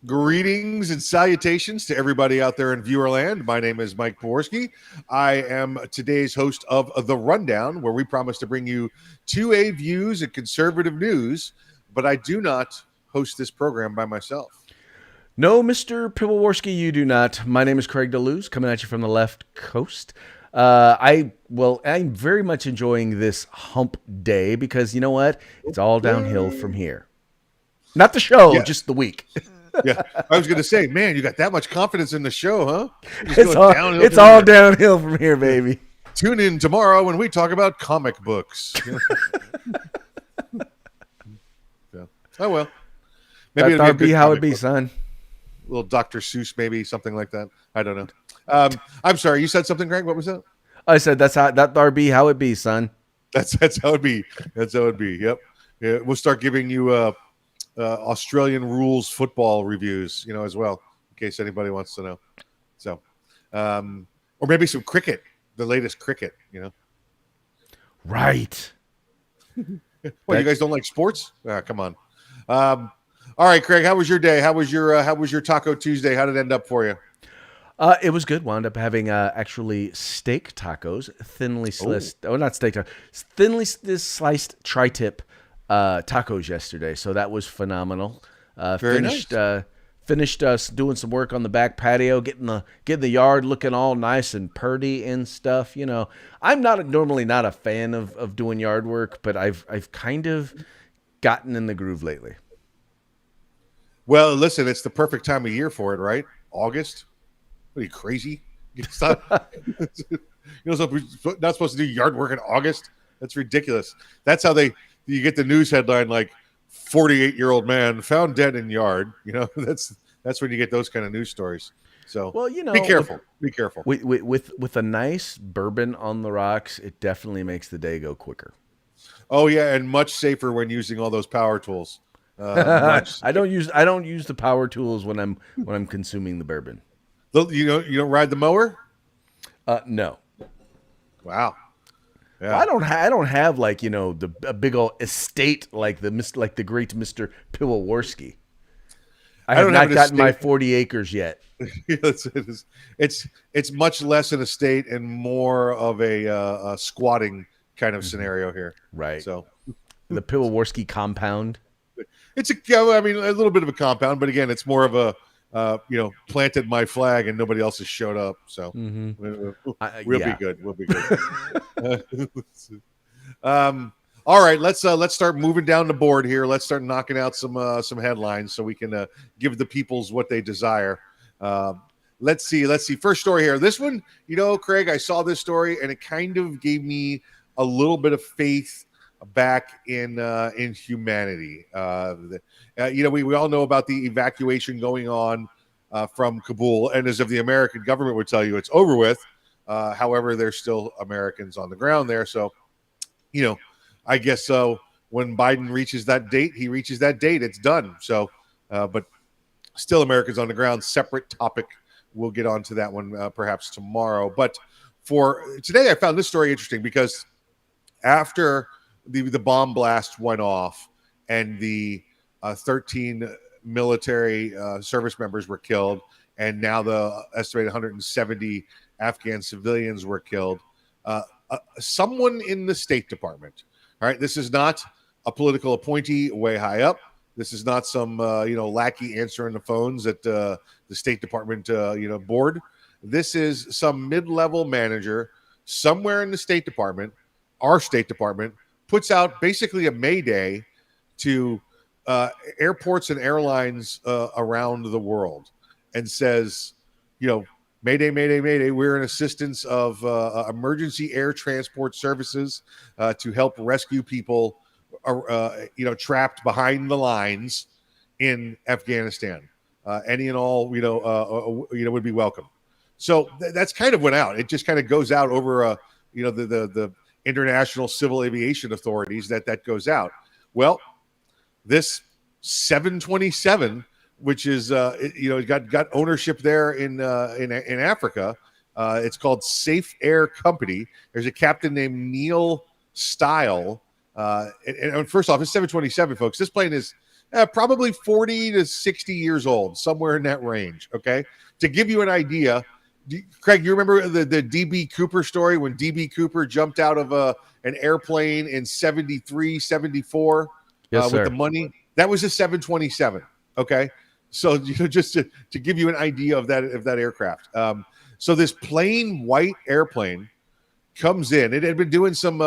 Greetings and salutations to everybody out there in viewerland. My name is Mike Poworski. I am today's host of The Rundown, where we promise to bring you 2A views and conservative news, but I do not host this program by myself. No, Mr. Pivowarski, you do not. My name is Craig DeLuz, coming at you from the left coast. I'm very much enjoying this hump day because you know what? It's all downhill from here. Not the show, Yeah, just the week. yeah. I was going to say, man, you got that much confidence in the show, huh? Just It's going all downhill it's from all here. downhill from here, baby. Tune in tomorrow when we talk about comic books. So, oh well, maybe it'll be a That'd be good how it comic be, book. son. Little Dr. Seuss, maybe something like that. I don't know. I'm sorry. You said something, Greg. What was that? I said that'd be how it be, son. That's how it be. That's how it be. Yep. Yeah, we'll start giving you Australian rules football reviews, as well, in case anybody wants to know. So, or maybe some cricket, the latest cricket. Right. Well, you guys don't like sports? Come on. All right, Craig. How was your day? How was your Taco Tuesday? How did it end up for you? It was good. Wound up having actually steak tacos, thinly sliced. Oh, not steak tacos, thinly sliced tri-tip tacos yesterday. So that was phenomenal. Very nice. Finished us doing some work on the back patio, getting the yard looking all nice and purty and stuff. I'm normally not a fan of doing yard work, but I've kind of gotten in the groove lately. Well, listen, it's the perfect time of year for it, right? August. What are you, crazy? It's not, we're not supposed to do yard work in August. That's ridiculous. That's how you get the news headline like 48-year-old man found dead in yard. That's when you get those kind of news stories. So Well, be careful. Be careful. With a nice bourbon on the rocks, it definitely makes the day go quicker. Oh yeah, and much safer when using all those power tools. Much. I don't use the power tools when I'm consuming the bourbon. You don't ride the mower? No. Wow. Yeah. Well, I don't have like a big old estate like the great Mr. Piwowarski. I have don't not have an gotten my estate. 40 acres yet. It's much less an estate and more of a squatting kind of scenario here. Right. So The Piwowarski compound. it's a little bit of a compound, but again, it's more of a planted my flag and nobody else has showed up. So we'll Yeah. be good. We'll be good. All right, let's start moving down the board here. Let's start knocking out some headlines so we can give the peoples what they desire. Let's see. First story here. This one, Craig, I saw this story and it kind of gave me a little bit of faith back in humanity. We all know about the evacuation going on from Kabul, and as if the American government would tell you it's over with. However, there's still Americans on the ground there. So, I guess so. When Biden reaches that date, he reaches that date. It's done. So, but still Americans on the ground. Separate topic. We'll get onto that one perhaps tomorrow. But for today, I found this story interesting because after the bomb blast went off and the 13 military service members were killed, and now the estimated 170 Afghan civilians were killed, someone in the State Department, all right, this is not a political appointee way high up. This is not some lackey answering the phones at the State Department board. This is some mid-level manager somewhere in the State Department, our State Department, puts out basically a mayday to airports and airlines around the world and says, mayday, mayday, mayday, we're in assistance of emergency air transport services to help rescue people, trapped behind the lines in Afghanistan. Any and all, would be welcome. So that's kind of went out. It just kind of goes out over, the international civil aviation authorities that goes out. Well, this 727, which is got ownership there in Africa. It's called Safe Air Company. There's a captain named Neil Style. And first off, it's 727, folks. This plane is probably 40 to 60 years old, somewhere in that range. Okay. To give you an idea, Craig, you remember the DB Cooper story when DB Cooper jumped out of an airplane in 73, 74 Yes, with the sir. money? That was a 727. Okay. So, just to give you an idea of that aircraft. So this plain white airplane comes in. It had been doing some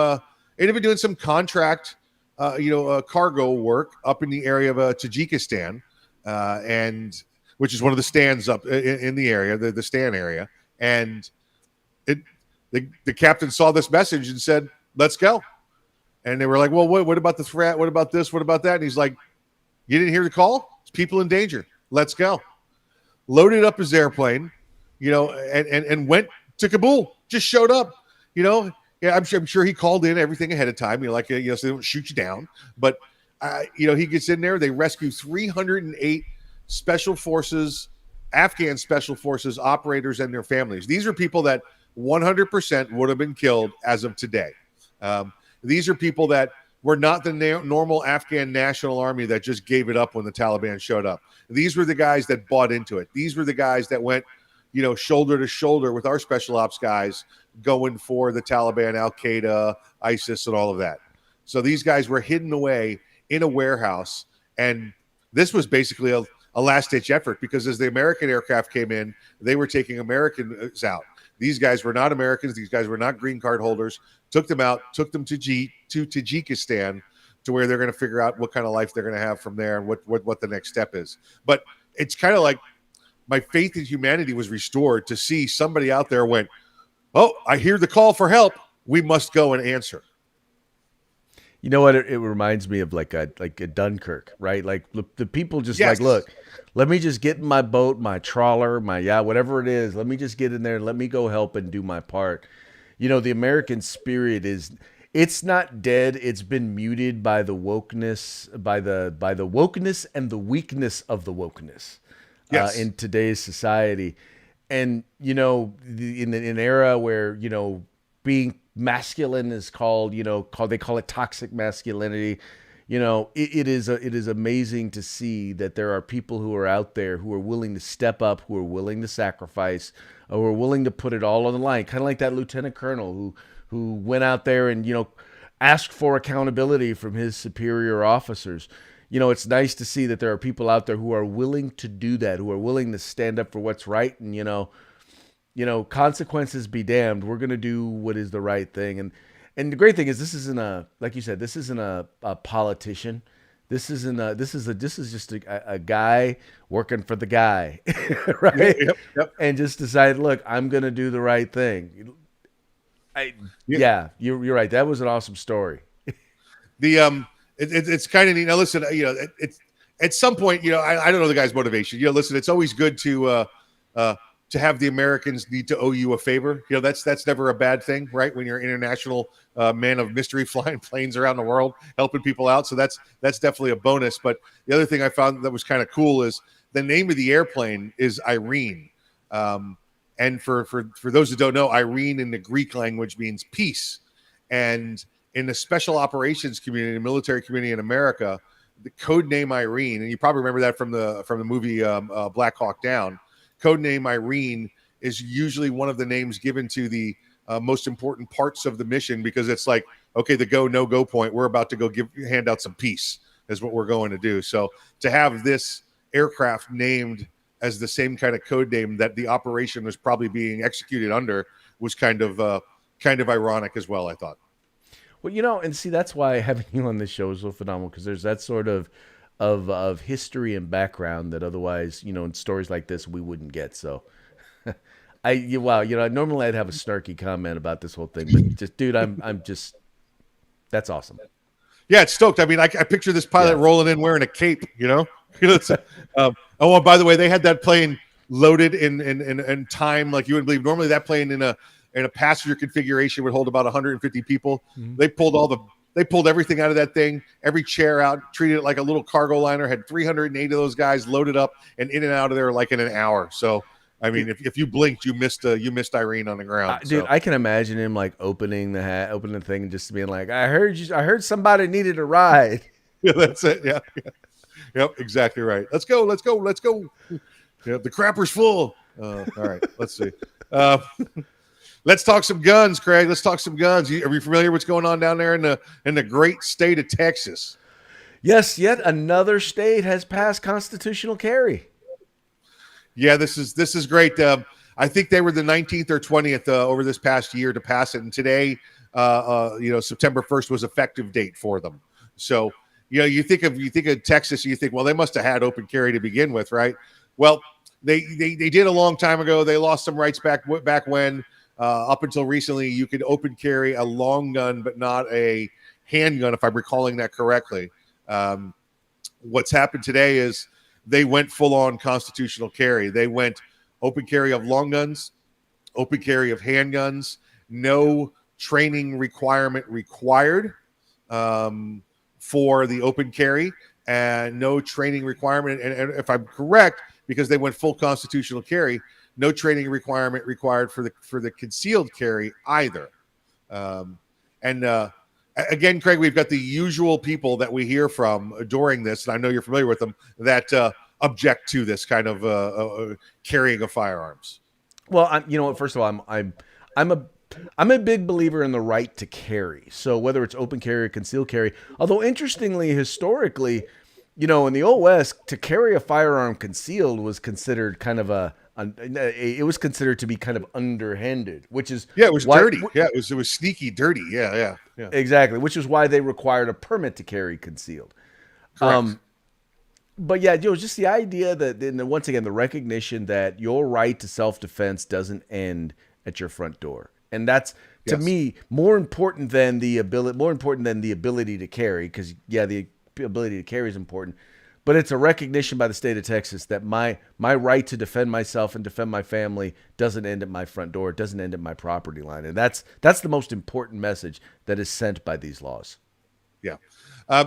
contract, cargo work up in the area of Tajikistan, and which is one of the stands up in the area, the stand area. And it, the captain saw this message and said, "Let's go." And they were like, "Well, what about the threat? What about this? What about that?" And he's like, "You didn't hear the call? It's people in danger. Let's go." Loaded up his airplane, and went to Kabul. Just showed up, you know. Yeah, I'm sure he called in everything ahead of time. So they don't shoot you down. But he gets in there. They rescue 308 special forces, Afghan special forces operators and their families. These are people that 100% would have been killed as of today. These are people that were not the normal Afghan National Army that just gave it up when the Taliban showed up. These were the guys that bought into it. These were the guys that went, shoulder to shoulder with our special ops guys going for the Taliban, Al Qaeda, ISIS, and all of that. So these guys were hidden away in a warehouse. And this was basically a last-ditch effort because as the American aircraft came in, they were taking Americans out. These guys were not Americans. These guys were not green card holders. Took them out, took them to Tajikistan, to where they're going to figure out what kind of life they're going to have from there and what the next step is. But it's kind of like my faith in humanity was restored to see somebody out there went, "Oh, I hear the call for help. We must go and answer." You know what? It reminds me of like a Dunkirk, right? Like the people just Yes. like, look, let me just get in my boat, my trawler, whatever it is. Let me just get in there and let me go help and do my part. The American spirit it's not dead. It's been muted by the wokeness, by the wokeness and the weakness of the wokeness Yes. in today's society. And in an era where being masculine is called they call it toxic masculinity. It is amazing to see that there are people who are out there who are willing to step up, who are willing to sacrifice, who are willing to put it all on the line. Kind of like that lieutenant colonel who went out there and asked for accountability from his superior officers. It's nice to see that there are people out there who are willing to do that, who are willing to stand up for what's right, and consequences be damned. We're gonna do what is the right thing, and the great thing is this isn't like you said, this isn't a politician. This is just a guy working for the guy, right? Yep. And just decided, look, I'm gonna do the right thing. Yeah, you're right. That was an awesome story. It's kind of neat. Now, listen, it's at some point, I don't know the guy's motivation. Listen, it's always good to have the Americans need to owe you a favor. That's never a bad thing, right? When you're an international man of mystery flying planes around the world, helping people out. So that's definitely a bonus. But the other thing I found that was kind of cool is the name of the airplane is Irene. And for those who don't know, Irene in the Greek language means peace. And in the special operations community, the military community in America, the code name Irene, and you probably remember that from the movie Black Hawk Down. Codename Irene is usually one of the names given to the most important parts of the mission because it's like, okay, the go, no go point. We're about to go hand out some peace is what we're going to do. So to have this aircraft named as the same kind of code name that the operation was probably being executed under was kind of ironic as well, I thought. Well, and see, that's why having you on this show is so phenomenal because there's that sort of history and background that otherwise, in stories like this we wouldn't get. So, normally I'd have a snarky comment about this whole thing, but just, dude, I'm just, that's awesome. Yeah, it's stoked. I mean, I picture this pilot rolling in wearing a cape. Oh, by the way, they had that plane loaded in time like you wouldn't believe. Normally, that plane in a passenger configuration would hold about 150 people. Mm-hmm. They pulled everything out of that thing, every chair out, treated it like a little cargo liner, had 308 of those guys loaded up and in and out of there like in an hour. So, I mean, if you blinked, you missed Irene on the ground. Dude, I can imagine him like opening the thing and just being like, I heard somebody needed a ride. Yeah, that's it. Yeah. Yep, exactly right. Let's go. Let's go. Let's go. Yeah, the crapper's full. All right, let's see. Uh, let's talk some guns, Craig. Let's talk some guns. Are you familiar with what's going on down there in the great state of Texas? Yes, yet another state has passed constitutional carry. Yeah, this is great. I think they were the 19th or 20th over this past year to pass it, and today, September 1st was effective date for them. So, you think of Texas, you think, well, they must have had open carry to begin with, right? Well, they did a long time ago. They lost some rights back when. Up until recently, you could open carry a long gun, but not a handgun, if I'm recalling that correctly. Um, what's happened today is they went full on constitutional carry. They went open carry of long guns, open carry of handguns, no training requirement required for the open carry, and no training requirement. And if I'm correct, because they went full constitutional carry, no training requirement required for the concealed carry either. And again, Craig, we've got the usual people that we hear from during this, and I know you're familiar with them, that object to this kind of carrying of firearms. Well, first of all, I'm a I'm a big believer in the right to carry. So whether it's open carry or concealed carry, although interestingly, historically, in the Old West, to carry a firearm concealed was considered kind of it was considered to be kind of underhanded, which is it was dirty. Yeah, it was sneaky, dirty. Yeah. Exactly, which is why they required a permit to carry concealed. Correct. But yeah, just the idea that, and once again, the recognition that your right to self-defense doesn't end at your front door, and that's to me more important than the ability to carry. Because the ability to carry is important, but it's a recognition by the state of Texas that my right to defend myself and defend my family doesn't end at my front door. It doesn't end at my property line, and that's the most important message that is sent by these laws. Yeah.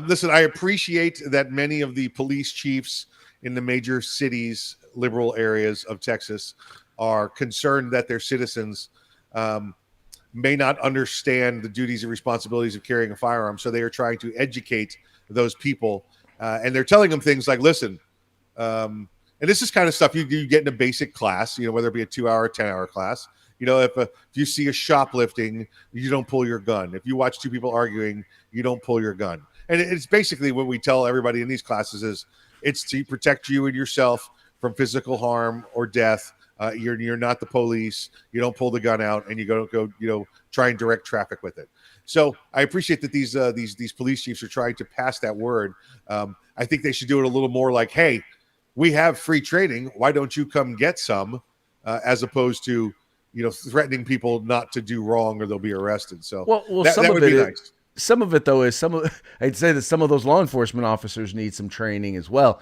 Listen, I appreciate that many of the police chiefs in the major cities, liberal areas of Texas, are concerned that their citizens may not understand the duties and responsibilities of carrying a firearm. So they are trying to educate those people. And they're telling them things like, listen, and this is kind of stuff you get in a basic class, whether it be a 2-hour or 10-hour class. If you see a shoplifting, you don't pull your gun. If you watch two people arguing, you don't pull your gun. And it's basically what we tell everybody in these classes is it's to protect you and yourself from physical harm or death. You're not the police. You don't pull the gun out and you go try and direct traffic with it. So I appreciate that these police chiefs are trying to pass that word. I think they should do it a little more like, hey, we have free training. Why don't you come get some? As opposed to threatening people not to do wrong or they'll be arrested. So that would be nice. Some of it, though, is I'd say that some of those law enforcement officers need some training as well.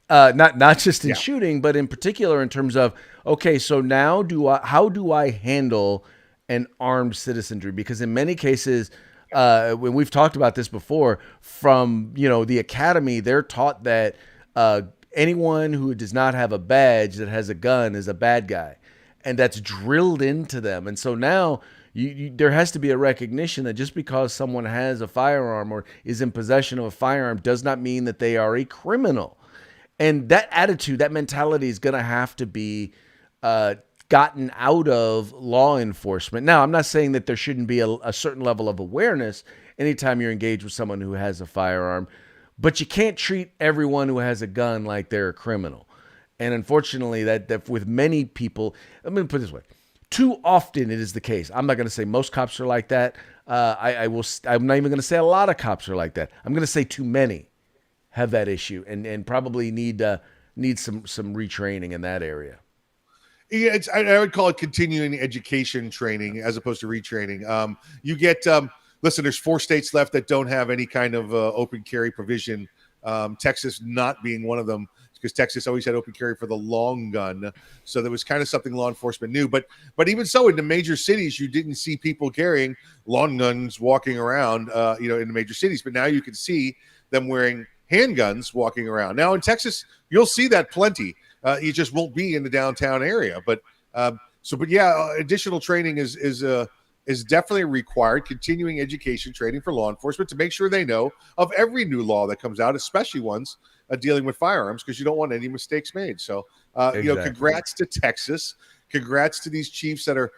Not just in shooting, but in particular in terms of, okay, so now how do I handle an armed citizenry? Because in many cases, when we've talked about this before, from the academy, they're taught that anyone who does not have a badge that has a gun is a bad guy, and that's drilled into them. And so now there has to be a recognition that just because someone has a firearm or is in possession of a firearm does not mean that they are a criminal. And that attitude, that mentality is going to have to be gotten out of law enforcement. Now, I'm not saying that there shouldn't be a certain level of awareness anytime you're engaged with someone who has a firearm, but you can't treat everyone who has a gun like they're a criminal. And unfortunately, that with many people, I'm going to put it this way, too often it is the case. I'm not going to say most cops are like that. I'm not even going to say a lot of cops are like that. I'm going to say too many have that issue and probably need some retraining in that area. Yeah, I would call it continuing education training as opposed to retraining. You get listen. There's 4 states left that don't have any kind of open carry provision. Texas not being one of them, because Texas always had open carry for the long gun, so there was kind of something law enforcement knew. But even so, in the major cities, you didn't see people carrying long guns walking around, in the major cities. But now you can see them wearing handguns walking around. Now in Texas, you'll see that plenty. You just won't be in the downtown area. But additional training is definitely required. Continuing education training for law enforcement to make sure they know of every new law that comes out, especially ones dealing with firearms because you don't want any mistakes made. So, Exactly. congrats to Texas. Congrats to these chiefs that are,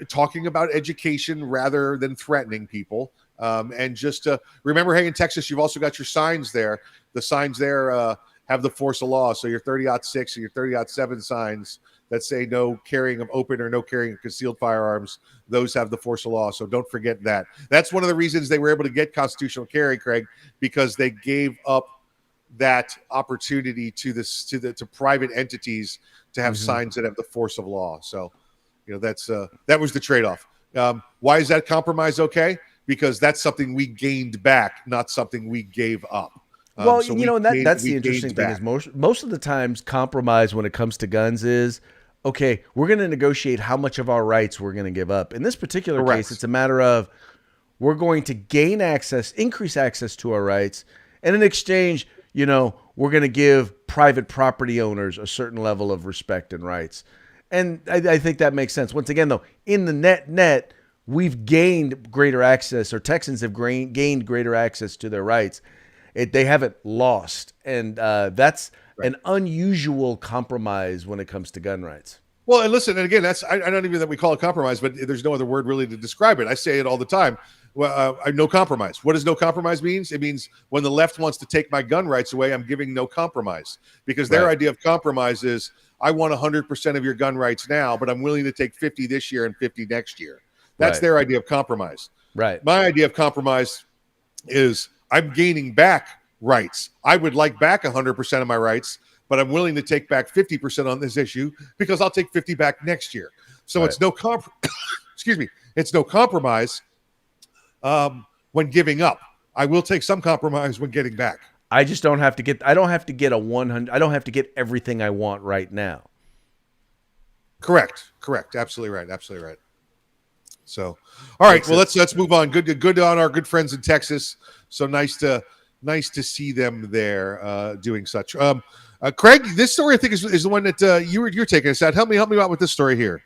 talking about education rather than threatening people. And just remember, hey, in Texas, you've also got your signs there. The signs there have the force of law. So your 30-06 and your 30-07 signs that say no carrying of open or no carrying of concealed firearms, those have the force of law. So don't forget that. That's one of the reasons they were able to get constitutional carry, Craig, because they gave up that opportunity to private entities to have signs that have the force of law. So, that was the trade-off. Why is that compromise okay? Because that's something we gained back, not something we gave up. Well, So and that's we the interesting gained thing back. is most of the times compromise when it comes to guns is okay. We're going to negotiate how much of our rights we're going to give up. In this particular case, Correct. it's a matter of we're going to gain access, increase access to our rights, and in exchange, we're going to give private property owners a certain level of respect and rights. And I think that makes sense. Once again, though, in the net, we've gained greater access, or Texans have gained greater access to their rights. They haven't lost, and that's Right. an unusual compromise when it comes to gun rights. Well, and listen, and again, I don't even that we call it compromise, but there's no other word really to describe it. I say it all the time. Well, no compromise. What does no compromise means? It means when the left wants to take my gun rights away, I'm giving no compromise, because their Right. idea of compromise is I want 100% of your gun rights now, but I'm willing to take 50 this year and 50 next year. That's Right. their idea of compromise. Right. My idea of compromise is I'm gaining back rights. I would like back 100% of my rights, but I'm willing to take back 50% on this issue because I'll take 50 back next year. So Right. it's no excuse me, it's no compromise when giving up. I will take some compromise when getting back. I just don't have to get. I don't have to get a 100. I don't have to get everything I want right now. Correct. Absolutely right. So, all right. Makes Well, sense. let's move on. Good on our good friends in Texas. So nice to see them there doing such. Craig, this story I think is the one that you're taking us out. Help me out with this story here.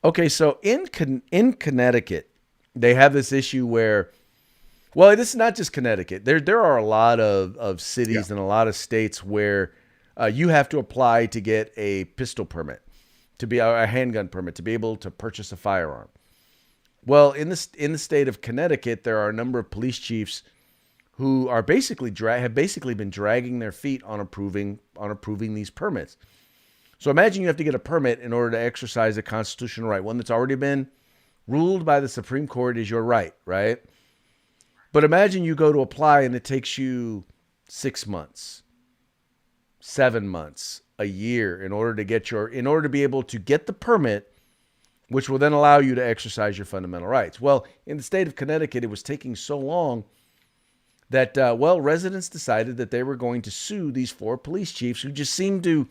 Okay, so in Connecticut, they have this issue where, well, this is not just Connecticut. There are a lot of cities and a lot of states where you have to apply to get a pistol permit, to be a handgun permit, to be able to purchase a firearm. Well, in the state of Connecticut, there are a number of police chiefs who are have basically been dragging their feet on approving these permits. So imagine you have to get a permit in order to exercise a constitutional right, one that's already been ruled by the Supreme Court is your right, right? But imagine you go to apply and it takes you 6 months, 7 months, a year in order to be able to get the permit, which will then allow you to exercise your fundamental rights. Well, in the state of Connecticut, it was taking so long that, residents decided that they were going to sue these 4 police chiefs who just seemed to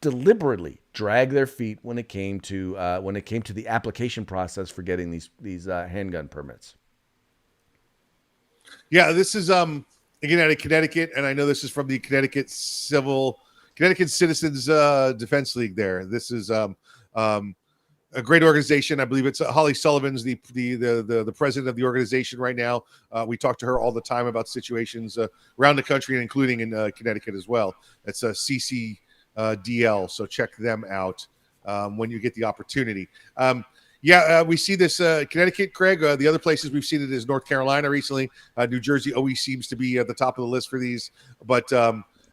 deliberately drag their feet when it came to the application process for getting these handgun permits. Yeah, this is again out of Connecticut, and I know this is from the Connecticut Citizens Defense League. This is a great organization. I believe it's Holly Sullivan's the president of the organization right now. We talk to her all the time about situations around the country, and including in Connecticut as well. It's a CCDL, so check them out when you get the opportunity. We see this Connecticut, Craig. The other places we've seen it is North Carolina recently. New Jersey always seems to be at the top of the list for these. But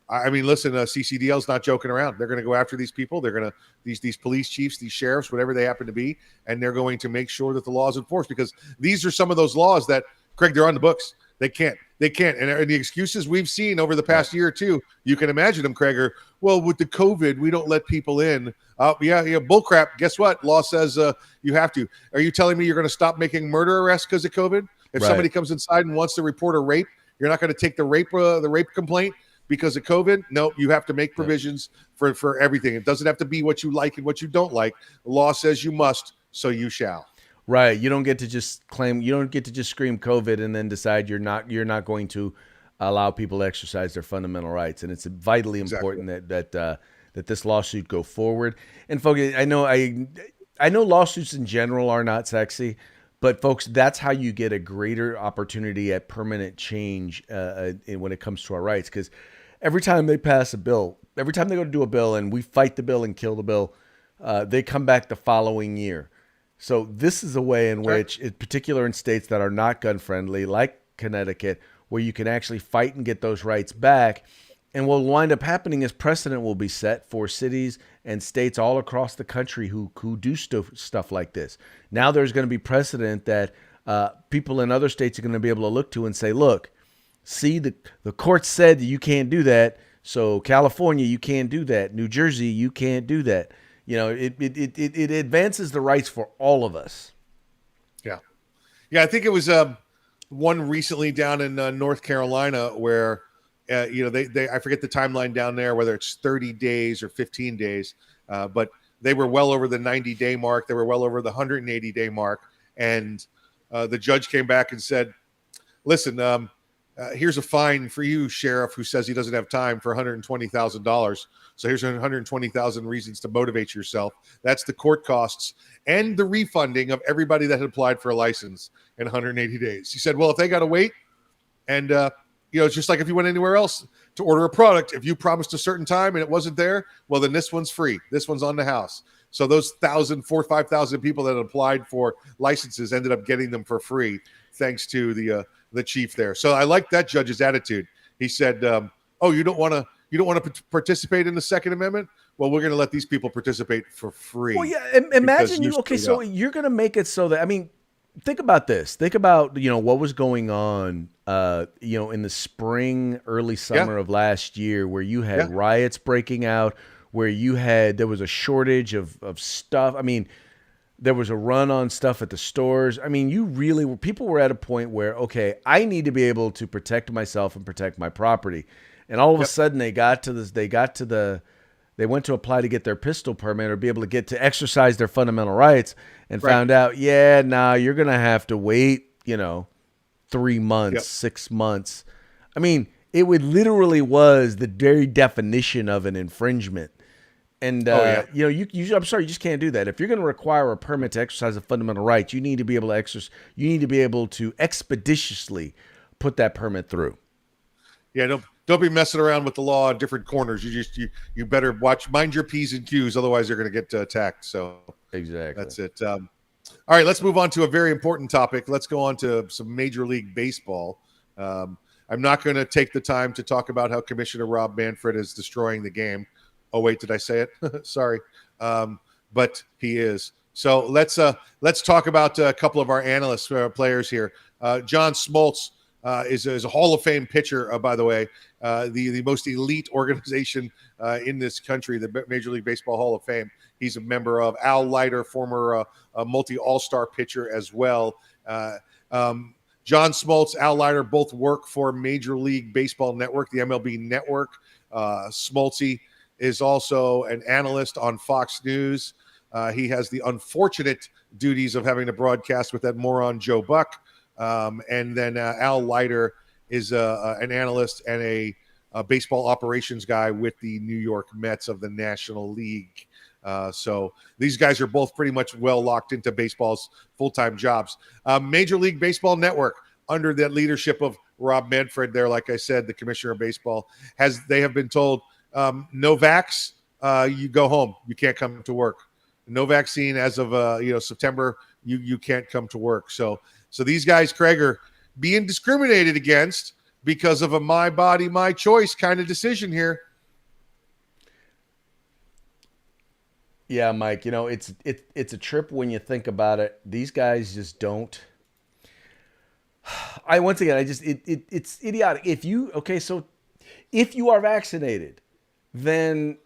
I mean, listen, CCDL is not joking around. They're going to go after these people. They're going to these police chiefs, these sheriffs, whatever they happen to be, and they're going to make sure that the law is enforced, because these are some of those laws that, Craig, they're on the books. They can't. And the excuses we've seen over the past year or two, you can imagine them, Craig, are, well, with the COVID, we don't let people in. Bullcrap. Guess what? Law says you have to. Are you telling me you're going to stop making murder arrests because of COVID? If somebody comes inside and wants to report a rape, you're not going to take the rape complaint because of COVID? No, you have to make provisions for everything. It doesn't have to be what you like and what you don't like. The law says you must, so you shall. Right. You don't get to just scream COVID and then decide you're not going to allow people to exercise their fundamental rights. And it's vitally important that this lawsuit go forward. And folks, I know lawsuits in general are not sexy, But folks, that's how you get a greater opportunity at permanent change when it comes to our rights. Because every time they pass a bill, every time they go to do a bill and we fight the bill and kill the bill, they come back the following year. So this is a way in which, in particular in states that are not gun friendly, like Connecticut, where you can actually fight and get those rights back. And what will wind up happening is precedent will be set for cities and states all across the country who do stuff like this. Now there's going to be precedent that people in other states are going to be able to look to and say, look, see, the court said that you can't do that. So California, you can't do that. New Jersey, you can't do that. You know, it advances the rights for all of us. Yeah. Yeah, I think it was one recently down in North Carolina where, they I forget the timeline down there, whether it's 30 days or 15 days, but they were well over the 90-day mark. They were well over the 180-day mark. And the judge came back and said, listen, here's a fine for you, sheriff, who says he doesn't have time for $120,000. So here's 120,000 reasons to motivate yourself. That's the court costs and the refunding of everybody that had applied for a license in 180 days. He said, well, if they got to wait and, it's just like if you went anywhere else to order a product, if you promised a certain time and it wasn't there, well, then this one's free. This one's on the house. So those 4,000 or 5,000 people that applied for licenses ended up getting them for free, thanks to the chief there. So I like that judge's attitude. He said, "Oh, you don't want to participate in the Second Amendment? Well, we're going to let these people participate for free." Well, yeah. Imagine you. Okay, so you're going to make it so that, I mean, think about this. Think about what was going on, in the spring, early summer of last year, where you had riots breaking out, where there was a shortage of stuff. I mean, there was a run on stuff at the stores. I mean, people were at a point where, okay, I need to be able to protect myself and protect my property. And all of a sudden they went to apply to get their pistol permit or be able to get to exercise their fundamental rights and found out, you're going to have to wait, 3 months, 6 months. I mean, it literally was the very definition of an infringement. And, I'm sorry, you just can't do that. If you're going to require a permit to exercise a fundamental right, you need to be able to expeditiously put that permit through. Yeah, don't be messing around with the law in different corners. You better mind your P's and Q's, otherwise you're going to get attacked. So exactly, that's it. All right, let's move on to a very important topic. Let's go on to some Major League Baseball. I'm not going to take the time to talk about how Commissioner Rob Manfred is destroying the game. Oh wait, did I say it? Sorry, but he is. So let's talk about a couple of our analyst players here. John Smoltz is a Hall of Fame pitcher, by the way, the most elite organization in this country, the Major League Baseball Hall of Fame. He's a member of. Al Leiter, former multi-all-star pitcher as well. John Smoltz, Al Leiter, both work for Major League Baseball Network, the MLB Network. Smoltzy is also an analyst on Fox News. He has the unfortunate duties of having to broadcast with that moron Joe Buck. And then Al Leiter is an analyst and a baseball operations guy with the New York Mets of the National League. So these guys are both pretty much well locked into baseball's full-time jobs. Major League Baseball Network, under the leadership of Rob Manfred there, like I said, the commissioner of baseball, they have been told, no vax, you go home. You can't come to work. No vaccine as of September, you can't come to work. So these guys, Craig, are being discriminated against because of a my body, my choice kind of decision here. Yeah, Mike, it's a trip when you think about it. These guys just don't. It's idiotic. If you are vaccinated, then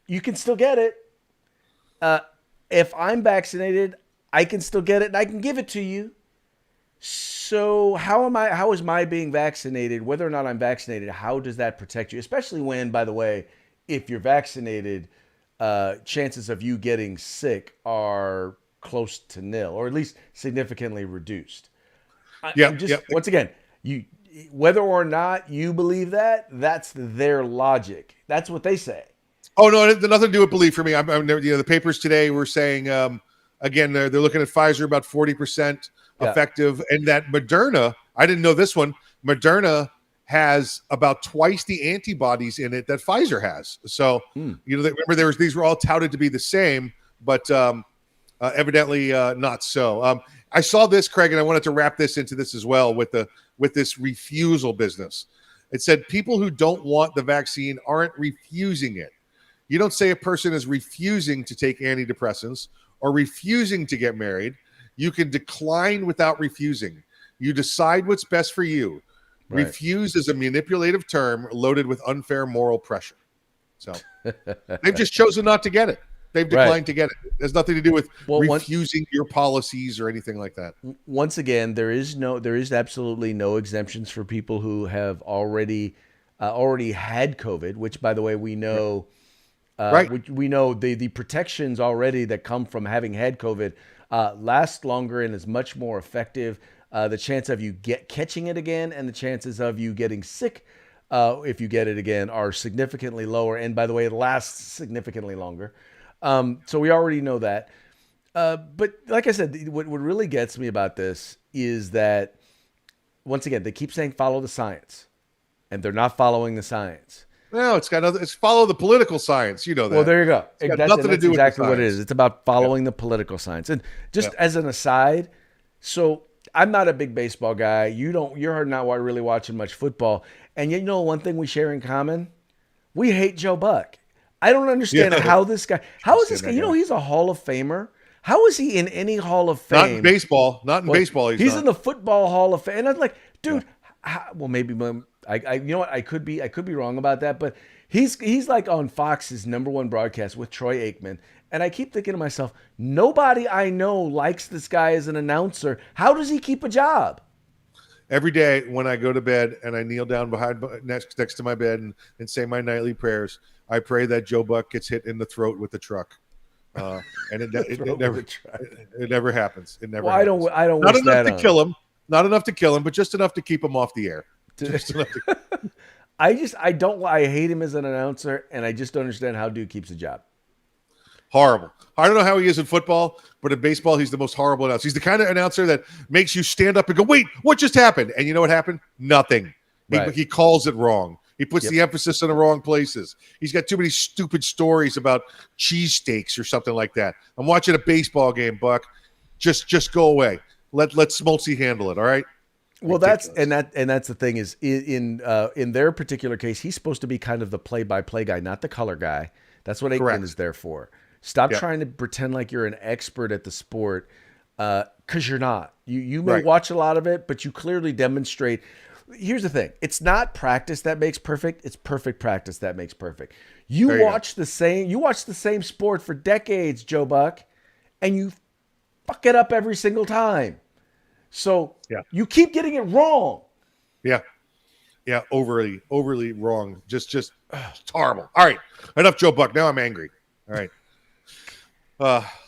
you can still get it. If I'm vaccinated, I can still get it and I can give it to you. So how is my being vaccinated, whether or not I'm vaccinated, how does that protect you? Especially when, by the way, if you're vaccinated, chances of you getting sick are close to nil, or at least significantly reduced. Once again, whether or not you believe that, that's their logic. That's what they say. Oh no, it had nothing to do with belief for me. The papers today were saying again they're looking at Pfizer about 40%, Yeah. effective, and that Moderna, I didn't know this one, Moderna has about twice the antibodies in it that Pfizer has. So, remember these were all touted to be the same, but evidently not so. I saw this, Craig, and I wanted to wrap this into this as well with this refusal business. It said people who don't want the vaccine aren't refusing it. You don't say a person is refusing to take antidepressants or refusing to get married. You can decline without refusing. You decide what's best for you. Right. Refuse is a manipulative term loaded with unfair moral pressure. So they've just chosen not to get it. They've declined to get it. It has nothing to do with refusing your policies or anything like that. Once again, there is absolutely no exemptions for people who have already had COVID, which, by the way, we know. We know the protections already that come from having had COVID last longer and is much more effective. The chance of you catching it again and the chances of you getting sick if you get it again are significantly lower. And by the way, it lasts significantly longer. So we already know that. But like I said, what really gets me about this is that, once again, they keep saying follow the science, and they're not following the science. No, it's follow the political science. You know that. Well, there you go. It's got nothing to do exactly with what it is. It's about following the political science. And just as an aside, so I'm not a big baseball guy. You're not really watching much football. And you know one thing we share in common? We hate Joe Buck. I don't understand how this guy. How is this guy? You know, he's a Hall of Famer. How is he in any Hall of Fame? Not in baseball. Not in baseball. He's in the Football Hall of Fame. And I'm like, dude. Well, maybe I. You know what? I could be wrong about that. But he's like on Fox's #1 broadcast with Troy Aikman. And I keep thinking to myself, nobody I know likes this guy as an announcer. How does he keep a job? Every day when I go to bed and I kneel down next to my bed and say my nightly prayers, I pray that Joe Buck gets hit in the throat with the truck. And it never happens. It never. Well, I don't. Not enough to kill him. Not enough to kill him, but just enough to keep him off the air. Just enough to... I hate him as an announcer, and I just don't understand how dude keeps a job. Horrible. I don't know how he is in football, but in baseball, he's the most horrible announcer. He's the kind of announcer that makes you stand up and go, wait, what just happened? And you know what happened? Nothing. He calls it wrong. He puts the emphasis in the wrong places. He's got too many stupid stories about cheesesteaks or something like that. I'm watching a baseball game, Buck. Just go away. Let Smoltzy handle it, all right? Well, that's the thing is in their particular case, he's supposed to be kind of the play-by-play guy, not the color guy. That's what Aikman is there for. Stop trying to pretend like you're an expert at the sport, because you're not. You may watch a lot of it, but you clearly demonstrate. Here's the thing: it's not practice that makes perfect; it's perfect practice that makes perfect. You watch the same sport for decades, Joe Buck, and you fuck it up every single time. So you keep getting it wrong. Yeah, overly wrong. Just it's horrible. All right, enough Joe Buck. Now I'm angry. All right.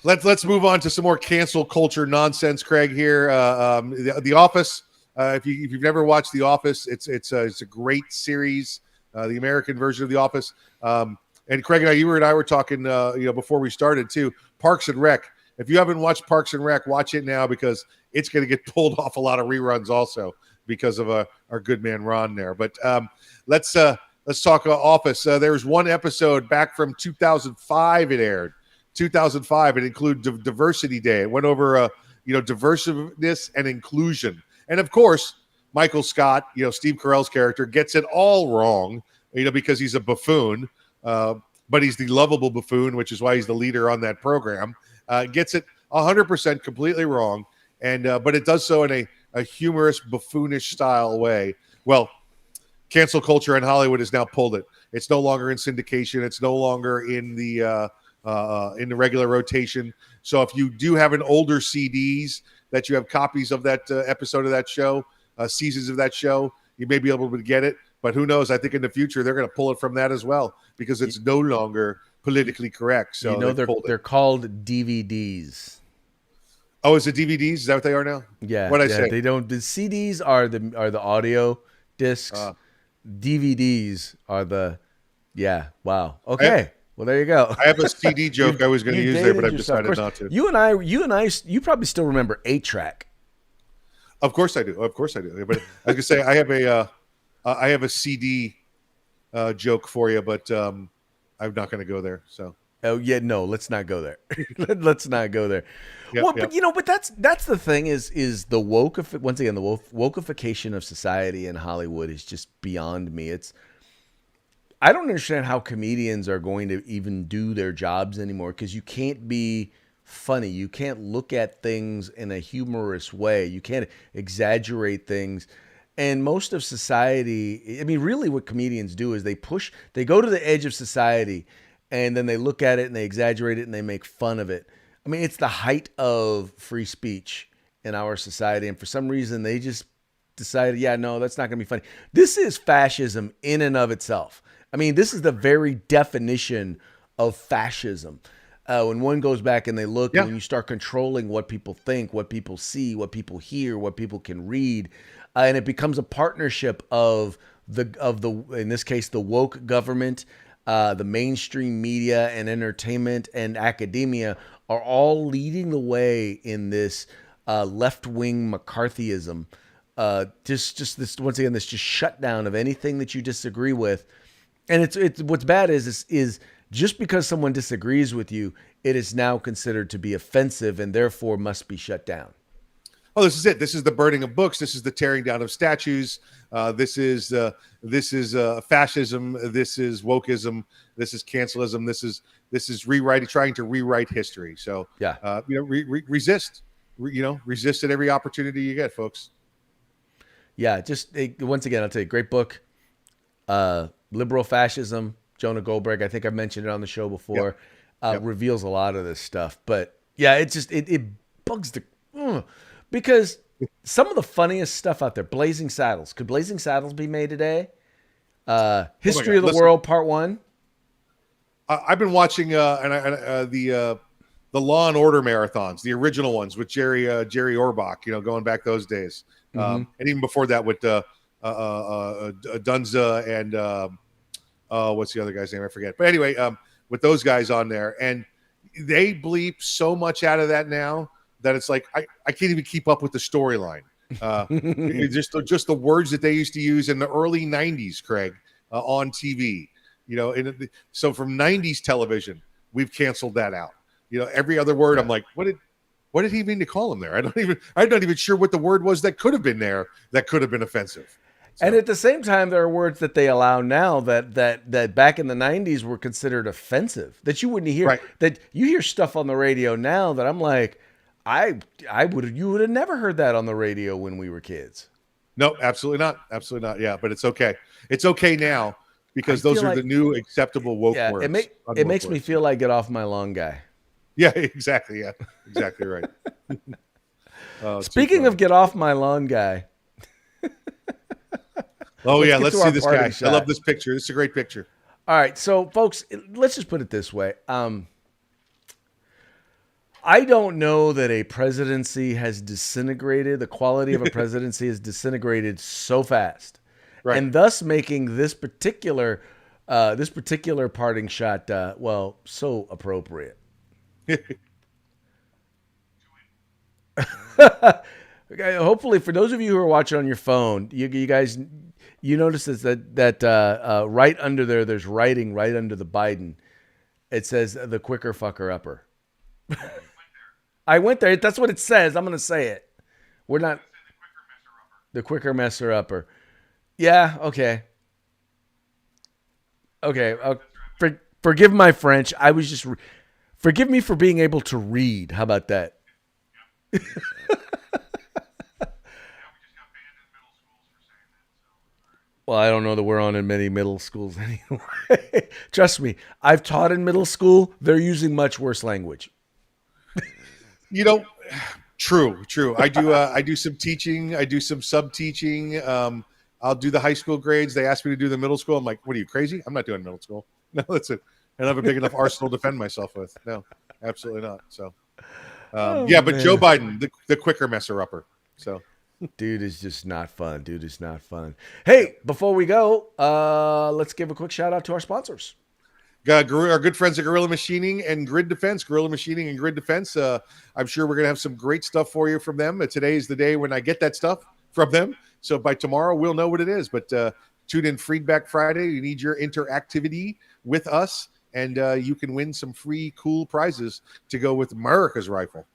Let's move on to some more cancel culture nonsense, Craig. Here, The Office. If you've never watched The Office, it's a great series. The American version of The Office. And Craig and I were talking, before we started too. Parks and Rec. If you haven't watched Parks and Rec, watch it now because it's going to get pulled off a lot of reruns also because of our good man Ron there. But let's talk Office. There was one episode back from 2005. It aired. 2005. It included Diversity Day. It went over, diversiveness and inclusion. And of course, Michael Scott, Steve Carell's character, gets it all wrong, because he's a buffoon, but he's the lovable buffoon, which is why he's the leader on that program. Gets it 100% completely wrong, and but it does so in a humorous, buffoonish style way. Well, cancel culture in Hollywood has now pulled it. It's no longer in syndication. It's no longer in the regular rotation. So if you do have an older CDs that you have copies of that episode of that show, seasons of that show, you may be able to get it. But who knows? I think in the future they're going to pull it from that as well because it's no longer politically correct. So they're called DVDs. Oh, is it DVDs? Is that what they are now? Yeah. What I say? They don't. The CDs are the audio discs. DVDs are the. Yeah. Wow. Okay. Well, there you go. I have a CD joke I was going to use there, but I've decided not to. You probably still remember 8-Track. Of course I do. Of course I do. But I was gonna say I have a CD joke for you, but I'm not going to go there. So Oh yeah, no, let's not go there. Let's not go there. yep, Well, but yep, you know, but that's the thing is the once again the wokeification of society in Hollywood is just beyond me. I don't understand how comedians are going to even do their jobs anymore because you can't be funny. You can't look at things in a humorous way. You can't exaggerate things. And most of society, I mean, really what comedians do is they go to the edge of society and then they look at it and they exaggerate it and they make fun of it. I mean, it's the height of free speech in our society. And for some reason, they just decided, yeah, no, that's not going to be funny. This is fascism in and of itself. I mean, this is the very definition of fascism. When one goes back and they look, yeah. and when you start controlling what people think, what people see, what people hear, what people can read, and it becomes a partnership of the in this case the woke government, the mainstream media and entertainment and academia are all leading the way in this left wing McCarthyism. Just this once again this just shutdown of anything that you disagree with. And it's what's bad is just because someone disagrees with you, it is now considered to be offensive and therefore must be shut down. Oh, this is it. This is the burning of books. This is the tearing down of statues. This is fascism. This is wokeism. This is cancelism. This is rewriting, trying to rewrite history. So Yeah. Resist. Resist at every opportunity you get, folks. Yeah, once again, I'll tell you, great book. Liberal Fascism, Jonah Goldberg. I think I've mentioned it on the show before. Yep. Reveals a lot of this stuff. But yeah, it bugs because some of the funniest stuff out there. Blazing Saddles. Could Blazing Saddles be made today? History of the World Part 1. I've been watching the Law and Order marathons, the original ones with Jerry Orbach. Going back those days, and even before that with Dunza and what's the other guy's name? I forget. But anyway, with those guys on there, and they bleep so much out of that now that it's like I can't even keep up with the storyline. Just the words that they used to use in the early '90s, Craig, on TV. So from '90s television, we've canceled that out. Every other word, I'm like, what did he mean to call him there? I'm not even sure what the word was that could have been there that could have been offensive. So. And at the same time, there are words that they allow now that back in the '90s were considered offensive. That you wouldn't hear. Right. That you hear stuff on the radio now that I'm like, you would have never heard that on the radio when we were kids. No, absolutely not. Absolutely not. Yeah, but it's okay. It's okay now because those are the new acceptable woke words. It makes me feel like get off my lawn, guy. Yeah, exactly. Yeah, exactly right. Speaking of get off my lawn, guy. Let's see this guy. Shot. I love this picture. This is a great picture. All right, so folks, let's just put it this way. I don't know that a presidency has disintegrated. The quality of a presidency has disintegrated so fast, right. And thus making this particular parting shot, so appropriate. Hopefully, for those of you who are watching on your phone, you guys, you notice that right under there's writing right under the Biden. It says the quicker fucker upper. I went there. That's what it says. I'm going to say it. We're not the quicker messer upper. Yeah. Okay. Okay. Forgive my French. I was just. Forgive me for being able to read. How about that? Well, I don't know that we're on in many middle schools anyway. Trust me, I've taught in middle school. They're using much worse language. True. I do some teaching. I do some sub teaching. I'll do the high school grades. They ask me to do the middle school. I'm like, what are you, crazy? I'm not doing middle school. No, that's it. I don't have a big enough arsenal to defend myself with. No, absolutely not. So, but Joe Biden, the quicker messer upper. So. Dude is just not fun. Hey, before we go, let's give a quick shout out to our sponsors. Got our good friends at Gorilla Machining and Grid Defense. Gorilla Machining and Grid Defense. I'm sure we're going to have some great stuff for you from them. Today is the day when I get that stuff from them. So by tomorrow, we'll know what it is. But tune in Feedback Friday. You need your interactivity with us, and you can win some free cool prizes to go with America's rifle.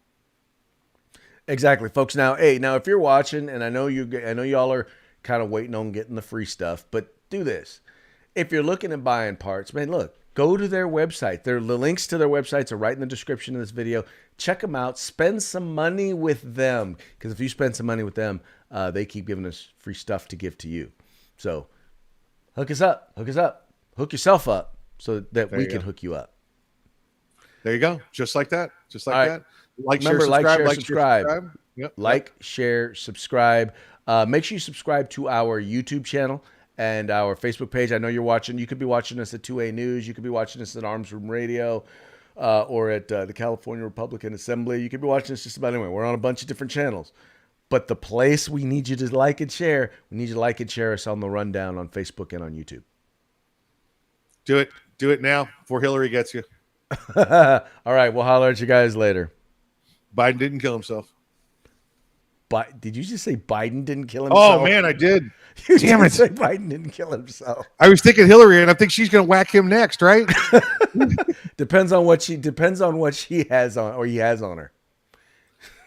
Exactly, folks. Now, if you're watching, and I know y'all are kind of waiting on getting the free stuff, but do this. If you're looking at buying parts, man, look, go to their website. The links to their websites are right in the description of this video. Check them out. Spend some money with them, because if you spend some money with them, they keep giving us free stuff to give to you. So hook us up, hook yourself up, so that we can hook you up. There you go, just like that, that. Remember, share, subscribe. Yep. Like, share, subscribe. Make sure you subscribe to our YouTube channel and our Facebook page. I know you're watching. You could be watching us at 2A News. You could be watching us at Arms Room Radio or at the California Republican Assembly. You could be watching us just about anywhere. We're on a bunch of different channels. But the place we need you to like and share, we need you to like and share us on the Rundown on Facebook and on YouTube. Do it. Do it now before Hillary gets you. All right. We'll holler at you guys later. Biden didn't kill himself. Did you just say Biden didn't kill himself? Oh, man, I did. Damn it. Say Biden didn't kill himself. I was thinking Hillary, and I think she's going to whack him next, right? Depends on what she has on, or he has on her.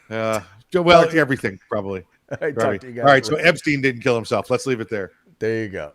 Well, everything, probably. Talk to you guys All right, later. so Epstein didn't kill himself. Let's leave it there. There you go.